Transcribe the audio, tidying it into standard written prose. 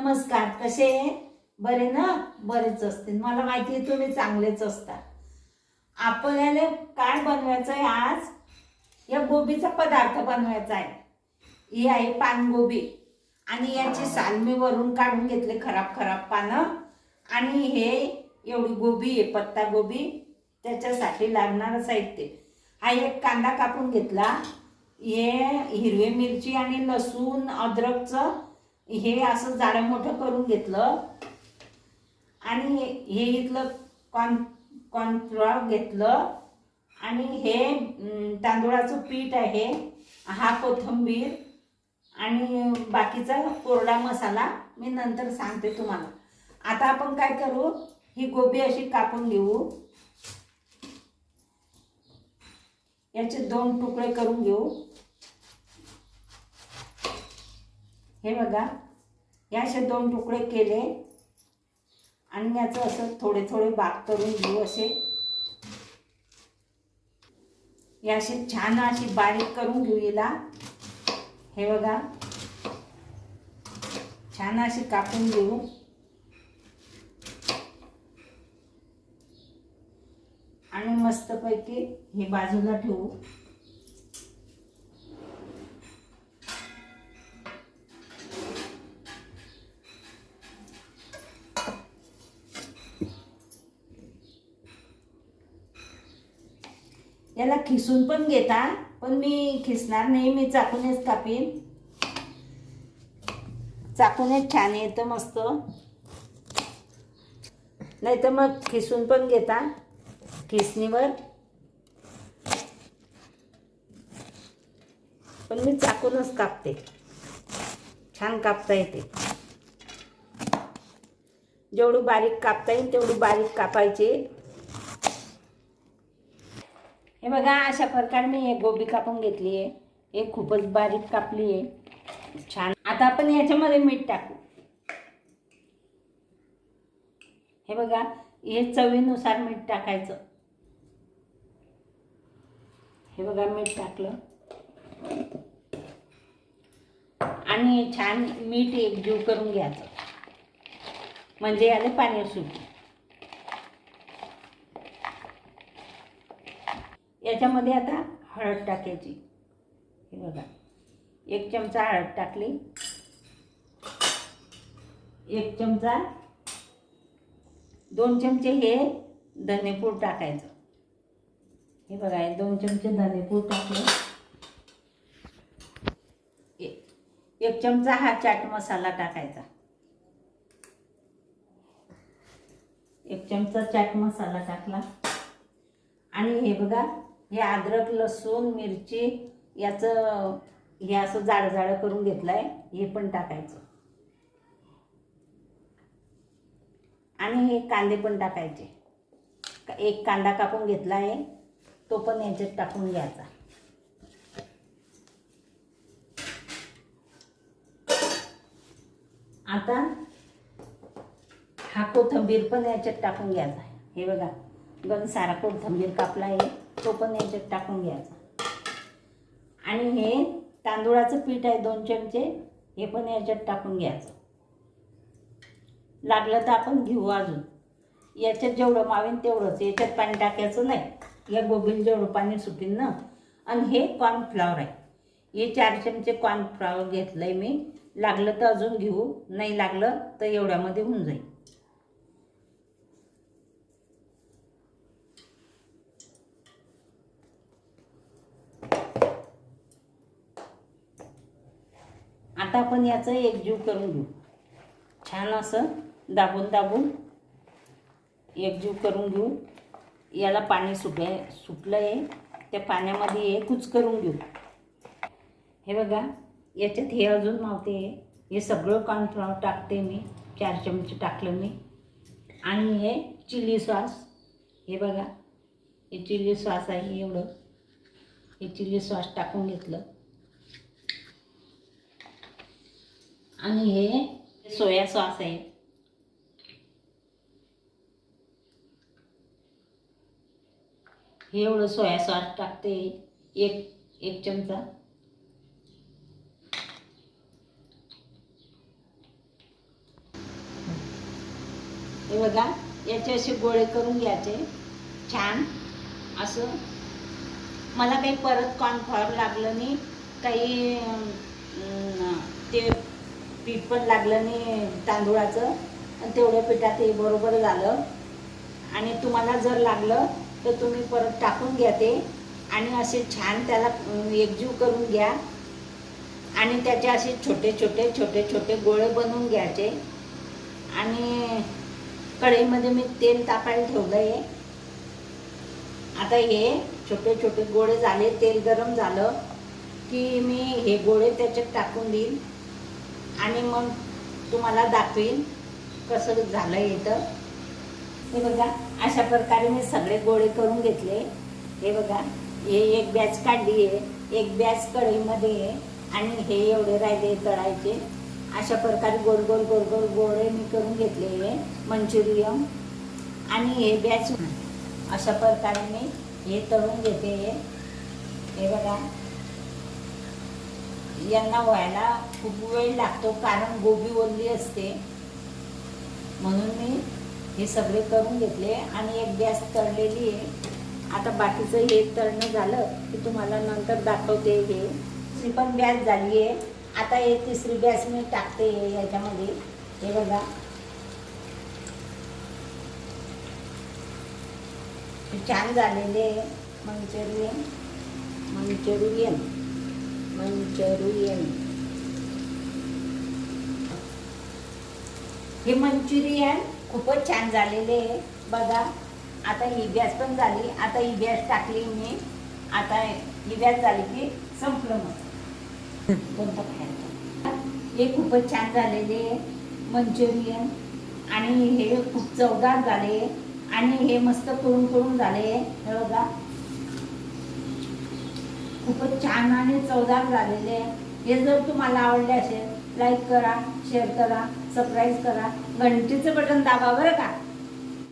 नमस्कार, कसे बरे ना? बरेच असतील, मला माहिती आहे तुम्ही चांगलेच असता। आपल्याला काय बनवायचं आहे आज? या गोबीचा पदार्थ बनवायचा आहे। ही आहे पानगोबी आणि याची साल मी वरून काढून घेतले, खराब पानं। आणि हे एवढी गोबी आहे, पत्ता गोबी। त्याच्यासाठी लागणारं साहित्य, हा एक कांदा कापून घेतला, हे हिरवी मिरची आणि लसूण अद्रकचं हे असं जाडं मोठं करून घेतलं। आणि हे इथलं कॉर्नफ्लॉवर घेतलं आणि हे तांदूळाचं पीठ आहे, हा कोथिंबीर आणि बाकीचा कोरडा मसाला मी नंतर सांगते तुम्हाला। आता आपण काय करू, ही गोबी अशी कापून घेऊ, याचे 2 तुकडे करून घेऊ। हे बघा, याचे 2 तुकडे केले आणि याचं असं थोडे थोडे भाग करून घेऊ असे। याशी छान अशी बारीक करून घेऊ हिला। हे बघा, छान अशी कापून घेऊ आणि मस्तपैकी हे बाजूला ठेवू। याला खिसून पण घेता, पण मी खिसणार नाही, मी चाकूनेच कापीन। चाकूनेच छान येतं मस्त, नाही तर मग खिसून पण घेता खिसणीवर, पण मी चाकूनच कापते, छान कापता येते। जेवढी बारीक कापता येईल तेवढी बारीक कापायची। हे बघा, अशा प्रकारे मी एक गोबी कापून घेतली आहे, एक खूपच बारीक कापली आहे छान। आता आपण याच्यामध्ये मीठ टाकू। हे बघा, हे चवीनुसार मीठ टाकायचं। हे बघा, मीठ टाकलं आणि छान मीठ एकजीव करून घ्यायचं, म्हणजे याला पाणी सुटतं। याच्यामध्ये आता हळद टाकायची। हे बघा, 1 चमचा हळद टाकली, 1 चमचा, 2 चमचे हे धनेपूड टाकायचं। हे बघा, 2 चमचे धनेपूड टाकले, 1 चमचा हा चाट मसाला टाकायचा, 1 चमचा चाट मसाला टाकला। आणि हे बघा, हे अद्रक लसूण मिरची याचं हे असं जाड करून घेतलंय, हे पण टाकायचं। आणि हे कांदे पण टाकायचे, 1 कांदा कापून घेतला आहे, तो पण याच्यात टाकून घ्यायचा। आता हा कोथिंबीर पण याच्यात टाकून घ्यायचा। हे बघा, गण सारा कोथिंबीर कापला आहे, तो पण याच्यात टाकून घ्यायचा। आणि हे तांदूळाचं पीठ आहे 2 चमचे, हे पण याच्यात टाकून घ्यायचं। लागलं तर आपण घेऊ अजून, याच्यात जेवढं मावेन तेवढंच, याच्यात पाणी टाकायचं नाही, या गोबीला जेवढं पाणी सुटेल ना। आणि हे कॉर्नफ्लॉवर आहे, हे 4 चमचे कॉर्नफ्लॉवर घेतलंय मी, लागलं तर अजून घेऊ, नाही लागलं तर एवढ्यामध्ये होऊन जाईल। आता आपण याचं एकजीव करून घेऊ, छान असं दाबून एकजीव करून घेऊ। याला पाणी सुटलं आहे, त्या पाण्यामध्ये हे कुच करून घेऊ। हे बघा, याच्यात हे अजून मावते, हे सगळं कॉर्नफ्लॉवर टाकते मी, 4 चमचे टाकलं मी। आणि हे चिली सॉस, हे बघा, हे चिली सॉस आहे एवढं, हे चिली सॉस टाकून घेतलं। आणि हे सोया सॉस आहे, हे एवढं सोया सॉस टाकते, एक चमचा। हे बघा, याचे असे गोळे करून घ्यायचे छान असं. मला काही परत कॉर्नफ्लॉवर लागलं नाही, काही ते पीठ पण लागलं नाही तांदूळाचं, आणि तेवढ्या पिठात हे बरोबर झालं. आणि तुम्हाला जर लागलं तर तुम्ही परत टाकून घ्या ते, आणि असे छान त्याला एकजीव करून घ्या. आणि त्याचे असे छोटे छोटे छोटे छोटे गोळे बनवून घ्यायचे. आणि कढईमध्ये मी तेल तापायला ठेवलं आहे. आता हे छोटे छोटे गोळे झाले, तेल गरम झालं की मी हे गोळे त्याच्यात टाकून देईन आणि मग तुम्हाला दाखवीन कसं झालं येतं. हे बघा, अशा प्रकारे मी सगळे गोळे करून घेतले. हे बघा, हे एक बॅच काढली आहे, एक बॅच कढईमध्ये आहे, आणि हे एवढे राहिले तळायचे. अशा प्रकारे गोल गोल गोल गोल गोळे मी करून घेतले मंचुरियन. आणि हे बॅच अशा प्रकारे मी हे तळून घेते. हे बघा, यांना व्हायला खूप वेळ लागतो कारण गोबी ओली असते, म्हणून मी हे सगळे करून घेतले. आणि एक बॅच तळलेली आहे. आता बाकीचं हे तळणं झालं की तुम्हाला नंतर दाखवते. हे दुसरी पण बॅच झाली आहे. आता हे तिसरी बॅच मी टाकते याच्यामध्ये. हे बघा, छान झालेले मंचुरियन मंचुरियन मंचुरियन हे मंचुरियन खूपच छान झालेले आहे. बघा, आता ही बॅच पण झाली. आता ही बॅच टाकली मी. आता ही बॅच झाली की संपलं. मग कोणतं खायचं. हे खूपच छान झालेले मंचुरियन, आणि हे खूप चवदार झाले, आणि हे मस्त कुरुम कुरुम झाले. हे बघा, खूपच छान आणि चवदार झालेले. हे जर तुम्हाला आवडले असेल, लाईक करा, शेअर करा, सबस्क्राईब करा, घंटीचं बटन दाबा बरं का.